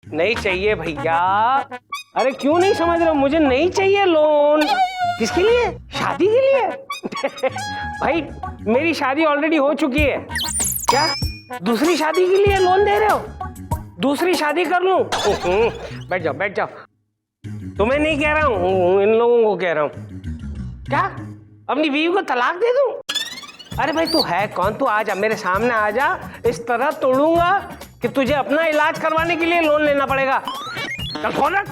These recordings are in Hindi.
नहीं चाहिए भैया। अरे क्यों नहीं समझ रहे हो, मुझे नहीं चाहिए लोन। किसके लिए? शादी के लिए। भाई मेरी शादी ऑलरेडी हो चुकी है। क्या दूसरी शादी के लिए लोन दे रहे हो? दूसरी शादी कर लूं? बैठ जाओ बैठ जाओ। तुम्हें नहीं कह रहा हूँ, इन लोगों को कह रहा हूँ। क्या अपनी बीवी को तलाक दे दूं? अरे भाई तू है कौन? तू आ जा मेरे सामने आ जा, इस तरह तोड़ूंगा कि तुझे अपना इलाज करवाने के लिए लोन लेना पड़ेगा। चल फोन रख।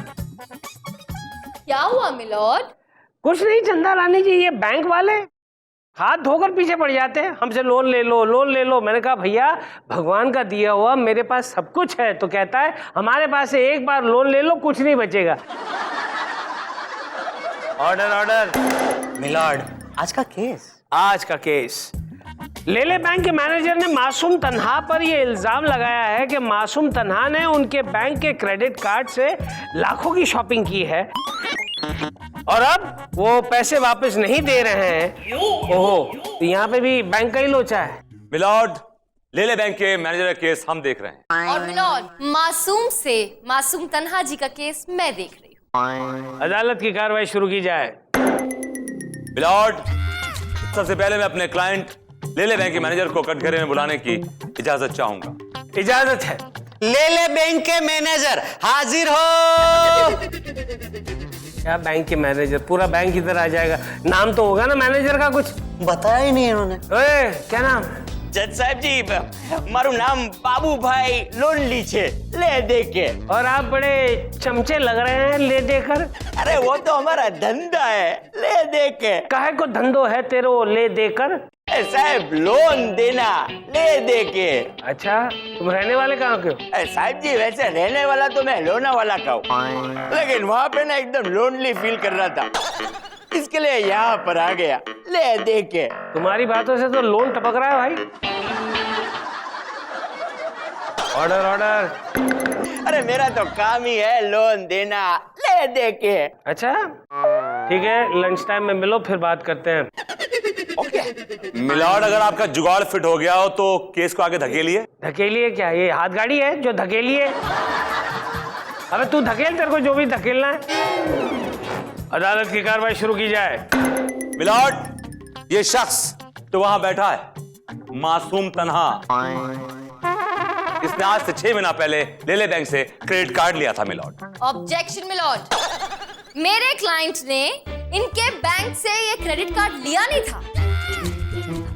क्या हुआ मिलॉर्ड? कुछ नहीं चंदा लानी चाहिए। बैंक वाले हाथ धोकर पीछे पड़ जाते हैं, हमसे लोन ले लो लोन ले लो। मैंने कहा भैया भगवान का दिया हुआ मेरे पास सब कुछ है। तो कहता है हमारे पास से एक बार लोन ले लो, कुछ नहीं बचेगा। Order order. मिलॉर्ड, आज का केस लेले बैंक के मैनेजर ने मासूम तन्हा पर यह इल्जाम लगाया है कि मासूम तन्हा ने उनके बैंक के क्रेडिट कार्ड से लाखों की शॉपिंग की है और अब वो पैसे वापस नहीं दे रहे हैं। ओहो, तो यहाँ पे भी बैंक का ही लोचा है। मिलॉर्ड, लेले बैंक के मैनेजर का केस हम देख रहे हैं। और मिलॉर्ड, मासूम तन्हा जी का केस मैं देख रही हूँ। अदालत की कार्रवाई शुरू की जाए। मिलॉर्ड, सबसे पहले मैं अपने क्लाइंट लेले बैंक के मैनेजर को कटघरे में बुलाने की इजाजत चाहूंगा। इजाजत है। लेले बैंक के मैनेजर हाजिर हो। क्या बैंक के मैनेजर? पूरा बैंक इधर आ जाएगा। नाम तो होगा ना मैनेजर का कुछ? बताया ही नहीं इन्होंने। ओए क्या नाम? जज साहब जी, मारू नाम बाबू भाई लोन लीछे ले दे के। और आप बड़े चमचे लग रहे हैं ले देकर। अरे वो तो हमारा धंधा है, ले दे के। काहे को धंधो है तेरो ले देकर? साहब लोन देना ले दे के। अच्छा, तुम रहने वाले कहाँ के हो? साहब जी वैसे रहने वाला तो मैं लोनावाला का हूँ, लेकिन वहाँ पे ना एकदम लोनली फील कर रहा था, इसके लिए यहाँ पर आ गया ले दे के। तुम्हारी बातों से तो लोन टपक रहा है भाई। Order order. अरे मेरा तो काम ही है लोन देना ले दे के। अच्छा ठीक है, लंच टाइम में मिलो फिर बात करते हैं। मिलॉर्ड, अगर आपका जुगाड़ फिट हो गया हो तो केस को आगे धकेलिए। धकेलिए क्या? ये हाथ गाड़ी है जो धकेलिए? अबे तू धकेल, तेरे को जो भी धकेलना है। अदालत की कार्रवाई शुरू की जाए। मिलॉर्ड, ये शख्स तो वहां बैठा है मासूम तन्हा, इसने आज से 6 महीना पहले लेले बैंक से क्रेडिट कार्ड लिया था। मिलॉर्ड ऑब्जेक्शन मिलॉर्ड, मेरे क्लाइंट ने इनके बैंक से ये क्रेडिट कार्ड लिया नहीं था,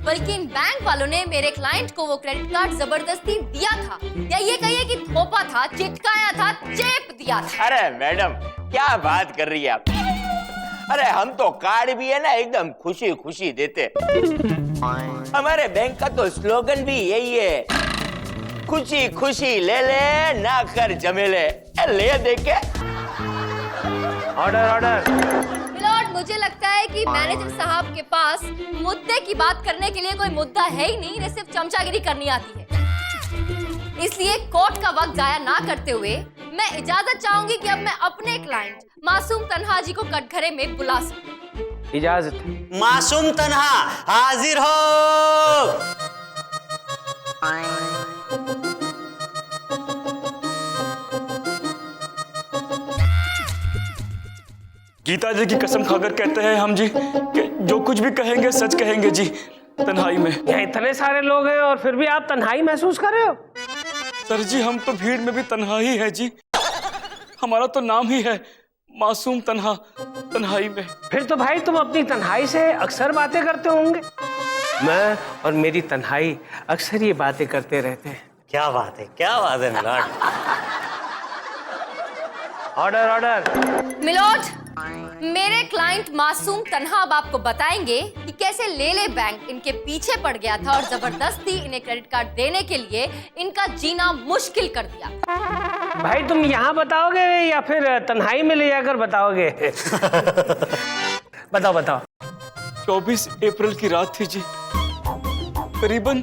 बल्कि इन बैंक वालों ने मेरे क्लाइंट को वो क्रेडिट कार्ड जबरदस्ती दिया था, या ये कहिए कि थोपा था, चिटकाया था, चेप दिया था। अरे मैडम क्या बात कर रही है आप? अरे हम तो कार्ड भी है ना एकदम खुशी खुशी देते। हमारे बैंक का तो स्लोगन भी यही है, खुशी खुशी ले ले ना कर झमेले। ले दे के। Order order. मिलॉर्ड, मुझे लगता है कि मैनेजर साहब के पास मुद्दे की बात करने के लिए कोई मुद्दा है ही नहीं, इन्हें सिर्फ चमचागिरी करनी आती है। इसलिए कोर्ट का वक्त जाया ना करते हुए मैं इजाजत चाहूंगी कि अब मैं अपने क्लाइंट मासूम तन्हा जी को कटघरे में बुला सकूं। इजाजत। मासूम तन्हा हाजिर हो। गीता जी की कसम खाकर कहते हैं हम जी कि जो कुछ भी कहेंगे सच कहेंगे जी। तन्हाई में यहाँ इतने सारे लोग हैं और फिर भी आप तन्हाई महसूस कर रहे हो? सर जी, हम तो भीड़ में भी तन्हा ही है जी। हमारा तो नाम ही है मासूम तन्हा, तन्हाई में। फिर तो भाई तुम अपनी तन्हाई से अक्सर बातें करते होंगे। मैं और मेरी तन्हाई अक्सर ये बातें करते रहते हैं। क्या बात है मिलॉर्ड। Order order. मिलॉर्ड, मेरे क्लाइंट मासूम तन्हा अब आपको बताएंगे कि कैसे लेले बैंक इनके पीछे पड़ गया था और जबरदस्ती इन्हें क्रेडिट कार्ड देने के लिए इनका जीना मुश्किल कर दिया। भाई तुम यहाँ बताओगे या फिर तन्हाई में ले जाकर बताओगे? बताओ बताओ। 24 अप्रैल की रात थी जी, करीबन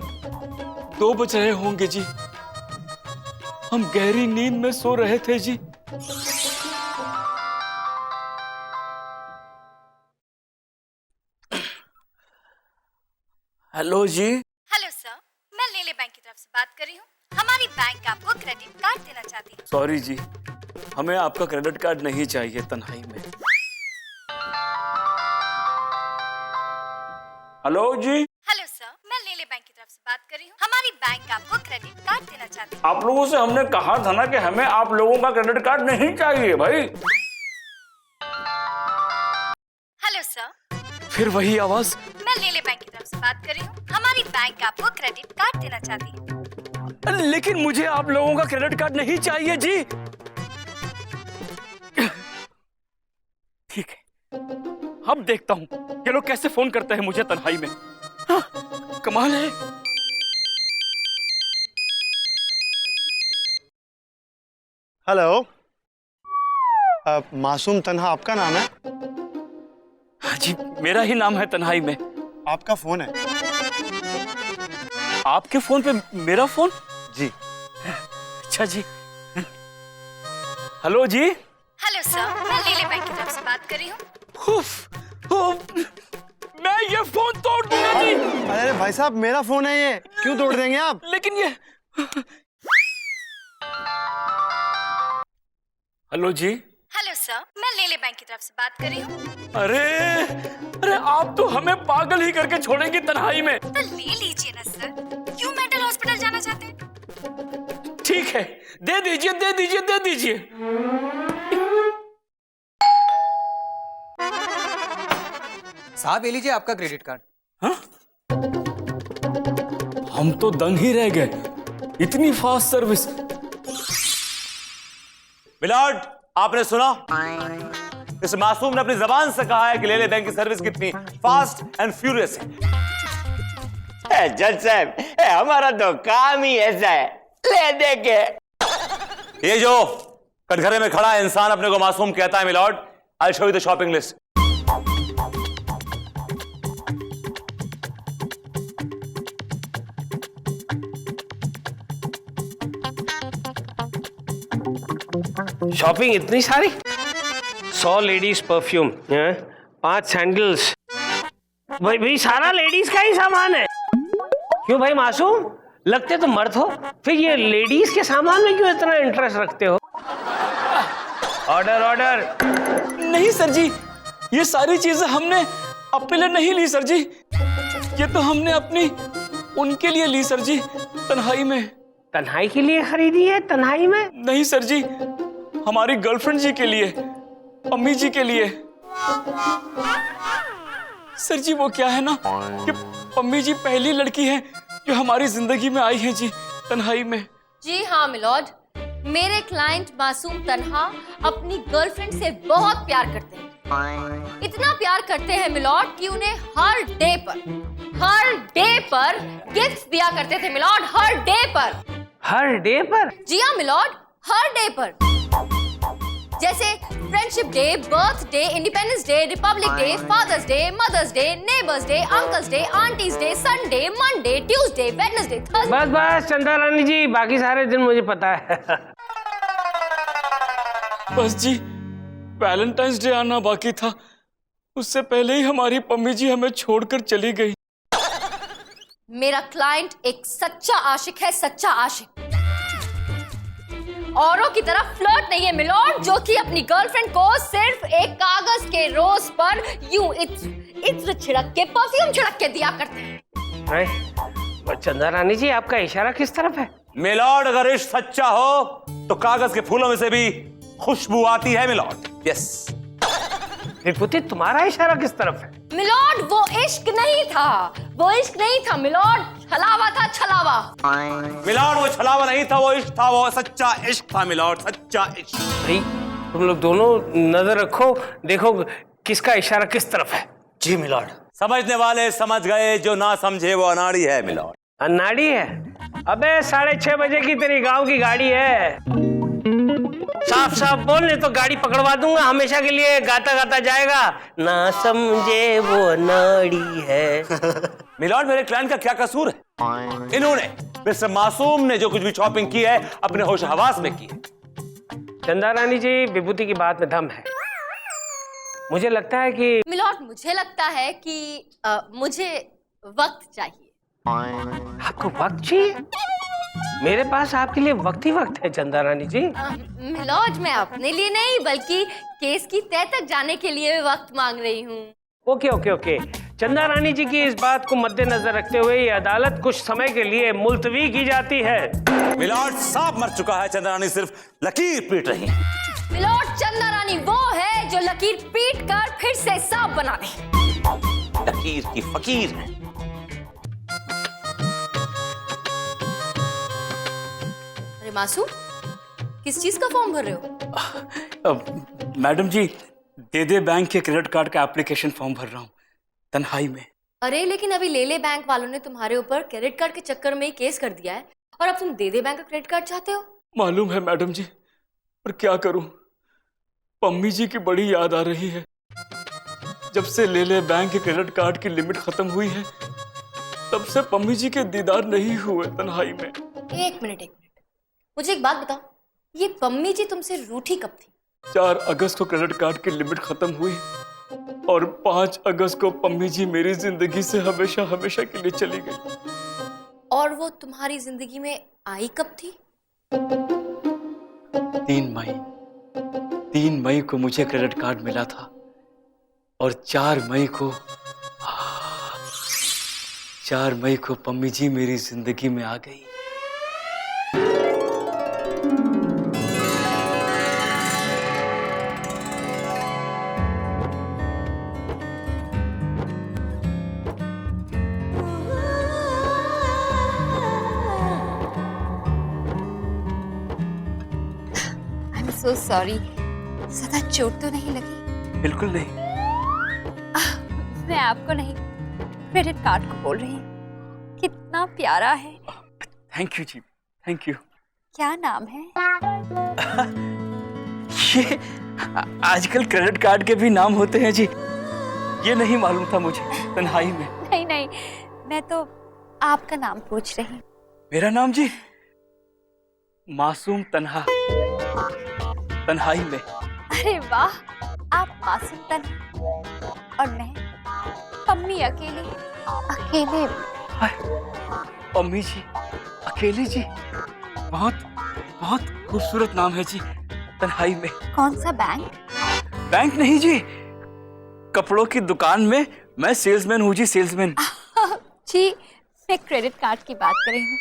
2 बज रहे होंगे जी। हम गहरी नींद में सो रहे थे जी। हेलो जी। हेलो सर, मैं लेले बैंक की तरफ से बात कर रही हूँ। हमारी बैंक आपको क्रेडिट कार्ड देना चाहती है। सॉरी जी, हमें आपका क्रेडिट कार्ड नहीं चाहिए तन्हाई में। हेलो जी। हेलो सर, मैं लेले बैंक की तरफ से बात कर रही हूँ। हमारी बैंक आपको क्रेडिट कार्ड देना चाहती है। आप लोगों से हमने कहा था ना कि हमें आप लोगों का क्रेडिट कार्ड नहीं चाहिए भाई। हेलो सर, फिर वही आवाज। मैं लेले बैंक की तरफ से बात कर रही हूँ। हमारी बैंक आपको क्रेडिट कार्ड देना चाहती है। लेकिन मुझे आप लोगों का क्रेडिट कार्ड नहीं चाहिए जी। ठीक है, अब देखता हूँ ये लोग कैसे फोन करते हैं मुझे तन्हाई में। हाँ, कमाल है। हेलो, मासूम तन्हा आपका नाम है? हाँ जी, मेरा ही नाम है तन्हाई में। आपका फोन है? आपके फोन पे मेरा फोन? जी। अच्छा जी। हेलो जी। हेलो सर, मैं लेले बैंक की तरफ से बात कर रही हूँ। मैं ये फोन तोड़ दूंगा जी। अरे भाई साहब, मेरा फोन है ये, क्यों तोड़ देंगे आप? लेकिन ये। हेलो जी। हेलो सर, मैं लेले बैंक की तरफ से बात कर रही हूँ। अरे आप तो हमें पागल ही करके छोड़ेंगे तन्हाई में। तो ले लीजिए ना सर, क्यों मेंटल हॉस्पिटल जाना चाहते हैं? ठीक है, दे दीजिए दे दीजिए दे दीजिए। साहब, ये लीजिए आपका क्रेडिट कार्ड। हाँ? हम तो दंग ही रह गए, इतनी फास्ट सर्विस। मिलॉर्ड, आपने सुना? इस मासूम ने अपनी जबान से कहा है कि लेले बैंक की सर्विस कितनी फास्ट एंड फ्यूरियस है। जज साहब, हमारा तो काम ही ऐसा है, ले दे के। ये जो कटघरे में खड़ा इंसान अपने को मासूम कहता है milord, I show you the shopping list. Shopping इतनी सारी? 100 लेडीज परफ्यूम, 5 सैंडल्स। भाई सारा लेडीज का ही सामान है। क्यों भाई मासूम, लगते तो मर्द हो, फिर ये लेडीज के सामान में क्यों इतना इंटरेस्ट रखते हो? Order order. नहीं सर जी, ये सारी चीजें हमने अपने लिए नहीं ली सर जी, ये तो हमने अपनी उनके लिए ली सर जी, तन्हाई में। तन्हाई के लिए खरीदी है? तन्हाई में? नहीं सर जी, हमारी गर्लफ्रेंड जी के लिए, अम्मी जी के लिए। सर जी वो क्या है ना कि अम्मी जी पहली लड़की है जो हमारी जिंदगी में आई है जी, तन्हाई में। जी हाँ मिलॉर्ड, मेरे क्लाइंट मासूम तन्हा अपनी गर्लफ्रेंड से बहुत प्यार करते हैं। इतना प्यार करते हैं मिलॉर्ड कि उन्हें हर डे पर गिफ्ट दिया करते थे मिलॉर्ड, हर डे पर। हर डे पर? जी हाँ मिलॉर्ड, हर डे पर। जैसे friendship day, birthday, independence day, republic day, father's day, mother's day, neighbours day, uncles day, aunties day, Sunday, Monday, Tuesday, Wednesday, Thursday. बस बस चंदा रानी जी, बाकी सारे दिन मुझे पता है। बस जी, वैलेंटाइंस डे आना बाकी था, उससे पहले ही हमारी पम्मी जी हमें छोड़कर चली गई। मेरा क्लाइंट एक सच्चा आशिक है, सच्चा आशिक। औरों की तरह फ्लर्ट नहीं है मिलॉर्ड, जो कि अपनी गर्लफ्रेंड को सिर्फ एक कागज के रोज पर यूं इत्र छिड़क के, परफ्यूम छिड़क के दिया करते हैं। चंदा रानी जी, आपका इशारा किस तरफ है? मिलॉर्ड, अगर इश्क सच्चा हो तो कागज के फूलों में से भी खुशबू आती है मिलॉर्ड। यस। विभूति, तुम्हारा इशारा किस तरफ है? मिलॉर्ड, वो इश्क नहीं था, वो इश्क नहीं था मिलॉर्ड, छलावा था, छलावा। मिलॉर्ड, वो छलावा नहीं था, वो इश्क था, वो सच्चा इश्क था मिलॉर्ड, सच्चा इश्क। भाई तुम लोग दोनों नजर रखो, देखो किसका इशारा किस तरफ है। जी मिलॉर्ड। समझने वाले समझ गए, जो ना समझे वो अनाड़ी है मिलॉर्ड। अनाड़ी है? अबे 6:30 बजे की तेरी गांव की गाड़ी है। साफ साफ बोल, नहीं तो गाड़ी पकड़वा दूंगा, हमेशा के लिए गाता गाता जाएगा, ना समझे वो अनाड़ी है। मिलॉर्ड, मेरे क्लाइंट का क्या कसूर है? इन्होंने, मिस्टर मासूम ने जो कुछ भी शॉपिंग की है अपने होश हवास में की है। चंदा रानी जी, विभूति की बात में दम है। मुझे लगता है कि मिलॉर्ड, मुझे लगता है कि मुझे वक्त चाहिए। आपको वक्त चाहिए? मेरे पास आपके लिए वक्त ही वक्त है चंदा रानी जी। मिलॉर्ड, मैं अपने लिए नहीं बल्कि केस की तह तक जाने के लिए वक्त मांग रही हूँ। ओके ओके ओके, चंदा रानी जी की इस बात को मद्देनजर रखते हुए ये अदालत कुछ समय के लिए मुलतवी की जाती है। मिलॉर्ड, सांप मर चुका है, चंदा रानी सिर्फ लकीर पीट रही है। मिलॉर्ड, चंदा रानी वो है जो लकीर पीट कर फिर से सांप बना दे। लकीर की फकीर है। अरे मासूम, किस चीज का फॉर्म भर रहे हो? मैडम जी, दे बैंक के क्रेडिट कार्ड का एप्लीकेशन फॉर्म भर रहा हूँ तन्हाई में। अरे लेकिन अभी ले बैंक वालों ने तुम्हारे ऊपर क्रेडिट कार्ड के चक्कर में ही केस कर दिया है और अब तुम दे बैंक का क्रेडिट कार्ड चाहते हो? मालूम है मैडम जी, पर क्या करूं, पम्मी जी की बड़ी याद आ रही है। जब से ले बैंक के क्रेडिट कार्ड की लिमिट खत्म हुई है तब से पम्मी जी के दीदार नहीं हुए तन्हाई में। एक मिनट, मुझे एक बात बताओ, ये पम्मी जी तुमसे रूठी कब थी? 4 अगस्त को क्रेडिट कार्ड की लिमिट खत्म हुई और 5 अगस्त को पम्मी जी मेरी जिंदगी से हमेशा हमेशा के लिए चली गई। और वो तुम्हारी जिंदगी में आई कब थी? 3 मई को मुझे क्रेडिट कार्ड मिला था और 4 मई को पम्मी जी मेरी जिंदगी में आ गई। सो सॉरी, ज्यादा चोट तो नहीं लगी? बिल्कुल नहीं। मैं आपको नहीं, क्रेडिट कार्ड को बोल रही हूँ। कितना प्यारा है। थैंक यू जी, थैंक यू। क्या नाम है? ये आजकल क्रेडिट कार्ड के भी नाम होते हैं जी, ये नहीं मालूम था मुझे तन्हाई में। नहीं, मैं तो आपका नाम पूछ रही। मेरा नाम जी मासूम तन्हा, तन्हाई में। अरे वाह, आप मासूम तन्हा और मैं पम्मी अकेले। पम्मी जी अकेली जी, बहुत बहुत खूबसूरत नाम है जी तन्हाई में। कौन सा बैंक? बैंक नहीं जी, कपड़ों की दुकान में मैं सेल्समैन हूँ जी, सेल्समैन। जी, मैं क्रेडिट कार्ड की बात कर रही हूँ।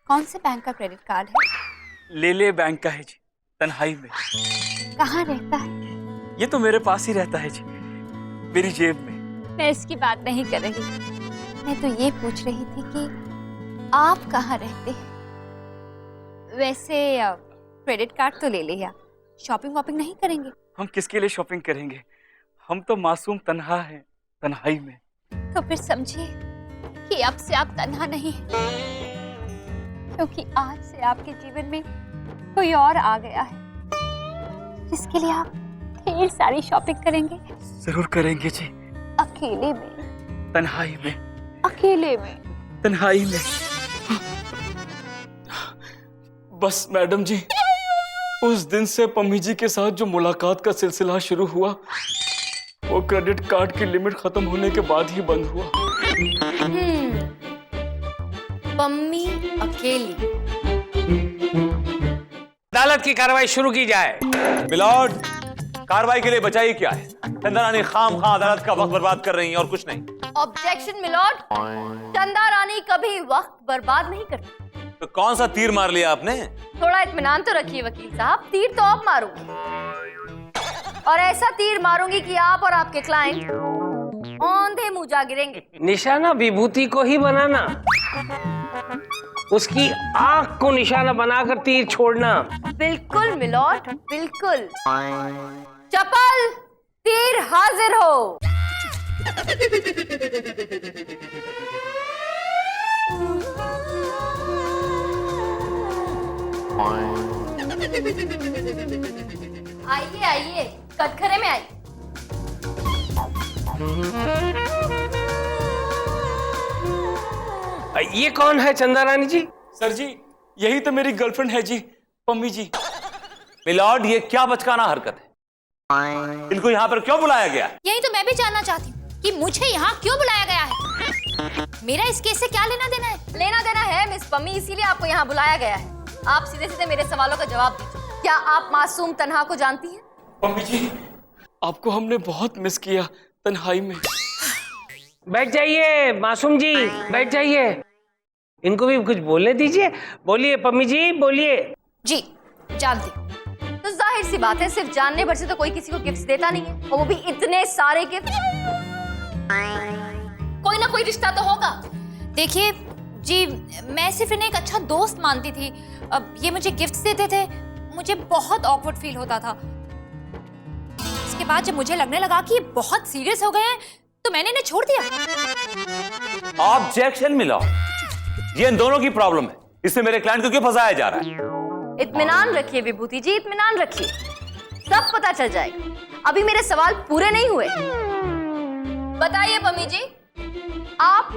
कौन से बैंक का क्रेडिट कार्ड है? ले बैंक का है जी, तन्हाई में। कहाँ रहता है? ये तो मेरे पास ही रहता है जी, मेरी जेब में। मैं इसकी बात नहीं कर रही, मैं तो ये पूछ रही थी कि आप कहाँ रहते हैं? वैसे क्रेडिट कार्ड तो ले लिया, शॉपिंग वॉपिंग नहीं करेंगे? हम किसके लिए शॉपिंग करेंगे, हम तो मासूम तन्हा हैं तन्हाई में। तो फिर समझिए कि अब से आप तन्हा नहीं हैं, क्योंकि आज से आपके जीवन में कोई और आ गया है जिसके लिए आप ढेर सारी शॉपिंग करेंगे। जरूर करेंगे जी, अकेले में, तन्हाई में, अकेले में, तन्हाई में। बस मैडम जी, उस दिन से पम्मी जी के साथ जो मुलाकात का सिलसिला शुरू हुआ वो क्रेडिट कार्ड की लिमिट खत्म होने के बाद ही बंद हुआ। पम्मी अकेली। अदालत की कार्रवाई शुरू की जाए। मिलॉर्ड, कार्रवाई के लिए बचाई क्या है? चंदा रानी खाम खां अदालत का वक्त बर्बाद कर रही हैं और कुछ नहीं। ऑब्जेक्शन मिलॉर्ड, चंदा रानी कभी वक्त बर्बाद नहीं करती। तो कौन सा तीर मार लिया आपने? थोड़ा इत्मीनान तो रखिए वकील साहब, तीर तो अब मारूंगी और ऐसा तीर मारूंगी कि आप और आपके क्लाइंट औंधे मुंह जा गिरेंगे। निशाना विभूति को ही बनाना, उसकी आंख को निशाना बनाकर तीर छोड़ना। बिल्कुल मिलॉर्ड, बिल्कुल। चपल, तीर हाजिर हो। आइए आइए, कटघरे में आइए। ये कौन है चंदा रानी जी? सर जी, यही तो मेरी गर्लफ्रेंड है जी, पम्मी जी। मिलॉर्ड, ये क्या बचकाना हरकत है? इनको यहाँ पर क्यों बुलाया गया? यही तो मैं भी जानना चाहती हूँ कि मुझे यहाँ क्यों बुलाया गया है। मेरा इस केस से क्या लेना देना है? लेना देना है मिस पम्मी, इसीलिए आपको यहाँ बुलाया गया है। आप सीधे सीधे मेरे सवालों का जवाब दीजिए। क्या आप मासूम तन्हा को जानती हैं? पम्मी जी, आपको हमने बहुत मिस किया तन्हाई में। बैठ जाइए मासूम जी, बैठ जाइए। इनको भी कुछ बोलने दीजिए। बोलिए पम्मी जी, बोलिए। जी जानती हूँ। तो जाहिर सी बात है, सिर्फ जानने भर से तो कोई किसी को गिफ्ट्स देता नहीं है, और वो भी इतने सारे गिफ्ट। कोई ना कोई रिश्ता तो होगा। देखिए जी, मैं सिर्फ इन्हें एक अच्छा दोस्त मानती थी। अब ये मुझे गिफ्ट्स देते थे, मुझे बहुत ऑकवर्ड फील होता था। इसके बाद जब मुझे लगने लगा कि ये बहुत सीरियस हो गए हैं, तो मैंने इन्हें छोड़ दिया। ऑब्जेक्शन मिला। ये इन दोनों की प्रॉब्लम है, इससे मेरे क्लाइंट को क्यों फंसाया जा रहा है? इत्मीनान रखिए विभूति जी, इत्मीनान रखिए, सब पता चल जाएगा। अभी मेरे सवाल पूरे नहीं हुए। बताइए पम्मी जी, आप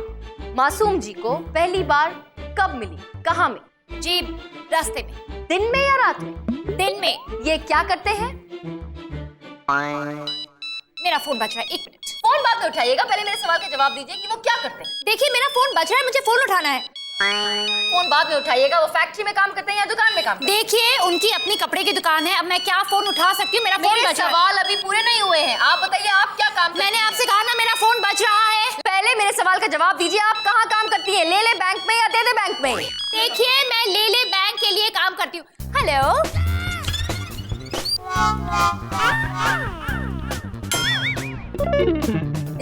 मासूम जी को पहली बार कब मिली, कहाँ मिली? जी रास्ते में। दिन में या रात में? दिन में। ये क्या करते हैं? मेरा फोन बज रहा है, 1 मिनट। फोन बाद में उठाइएगा, पहले मेरे सवाल का जवाब दीजिए कि वो क्या करते हैं। देखिए मेरा फोन बज रहा है, मुझे फोन उठाना है। फोन बाद में उठाइएगा। वो फैक्ट्री में काम करते हैं या दुकान में काम करते हैं? देखिए उनकी अपनी कपड़े की दुकान है, अब मैं क्या फोन उठा सकती हूँ? मेरा फोन मेरे बज रहा है। सवाल अभी पूरे नहीं हुए हैं। आप बताइए, आप क्या काम करती मैंने हैं? आपसे कहा ना, मेरा फोन बज रहा है। पहले मेरे सवाल का जवाब दीजिए। आप कहाँ काम करती हैं? ले ले बैंक में या दे दे बैंक में? देखिए मैं ले ले बैंक के लिए काम करती हूँ। हेलो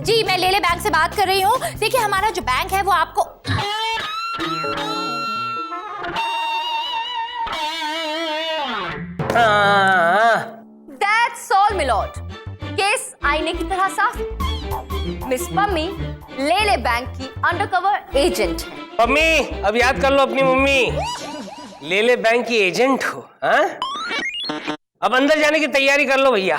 जी, मैं ले ले बैंक से बात कर रही हूँ। देखिए हमारा जो बैंक है वो आपको That's all, मिलॉर्ड। केस आईने की तरह साफ। मिस पम्मी ले ले बैंक की अंडरकवर एजेंट है। पम्मी, अब याद कर लो अपनी मम्मी। ले ले बैंक की एजेंट हो, हाँ? अब अंदर जाने की तैयारी कर लो भैया।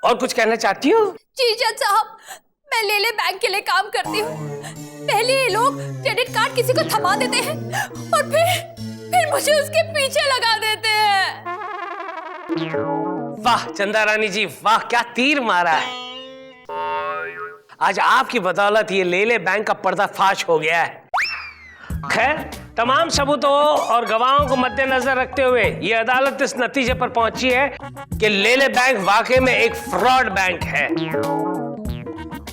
और कुछ कहना चाहती हो? जी जज साहब, मैं ले ले बैंक के लिए काम करती हूँ। पहले ये लोग क्रेडिट कार्ड किसी को थमा देते हैं और फिर मुझे उसके पीछे लगा देते हैं। वाह चंदा रानी जी, वाह क्या तीर मारा है। आज आपकी बदौलत ये ले ले बैंक का पर्दाफाश हो गया है। खैर, तमाम सबूतों और गवाहों को मद्देनजर रखते हुए ये अदालत इस नतीजे पर पहुंची है कि ले ले बैंक वाकई में एक फ्रॉड बैंक है।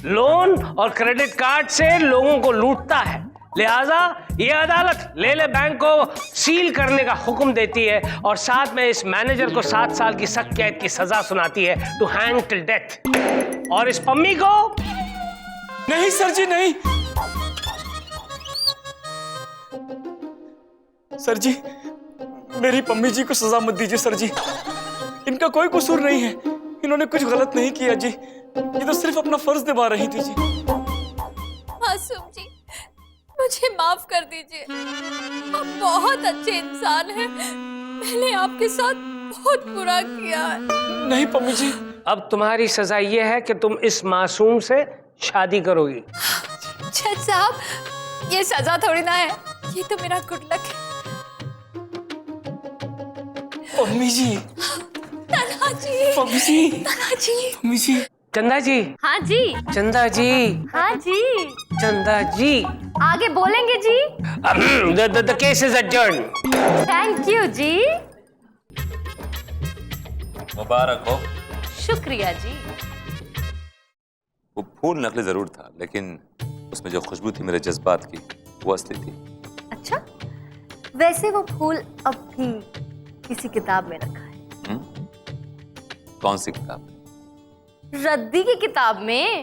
लोन और क्रेडिट कार्ड से लोगों को लूटता है। लिहाजा ये अदालत ले ले बैंक को सील करने का हुक्म देती है और साथ में इस मैनेजर को 7 साल की सख्त कैद की सजा सुनाती है, टू हैंग टिल डेथ। और इस पम्मी को नहीं सर जी, नहीं सर जी, मेरी पम्मी जी को सजा मत दीजिए सर जी। इनका कोई कसूर नहीं है, इन्होंने कुछ गलत नहीं किया जी। ये तो सिर्फ अपना फर्ज निभा रही थी जी। मासूम जी, मुझे माफ कर दीजिए। आप बहुत अच्छे इंसान हैं। मैंने आपके साथ बहुत बुरा किया है। नहीं पम्मी जी। अब तुम्हारी सजा ये है कि तुम इस मासूम से शादी करोगी। जज साहब, ये सजा थोड़ी ना है, ये तो मेरा गुड लक है। पम्मी जी, तन्हा जी, पम्मी जी, तन्हा जी, पम्मी जी। चंदा जी, हाँ जी, चंदा जी, हाँ जी, चंदा जी। आगे बोलेंगे जी। The case is adjourned. Thank you जी, मुबारक हो। शुक्रिया जी। वो फूल नकली जरूर था, लेकिन उसमें जो खुशबू थी मेरे जज्बात की, वो असली थी। अच्छा, वैसे वो फूल अब भी किसी किताब में रखा है। कौन सी किताब? रद्दी की किताब में।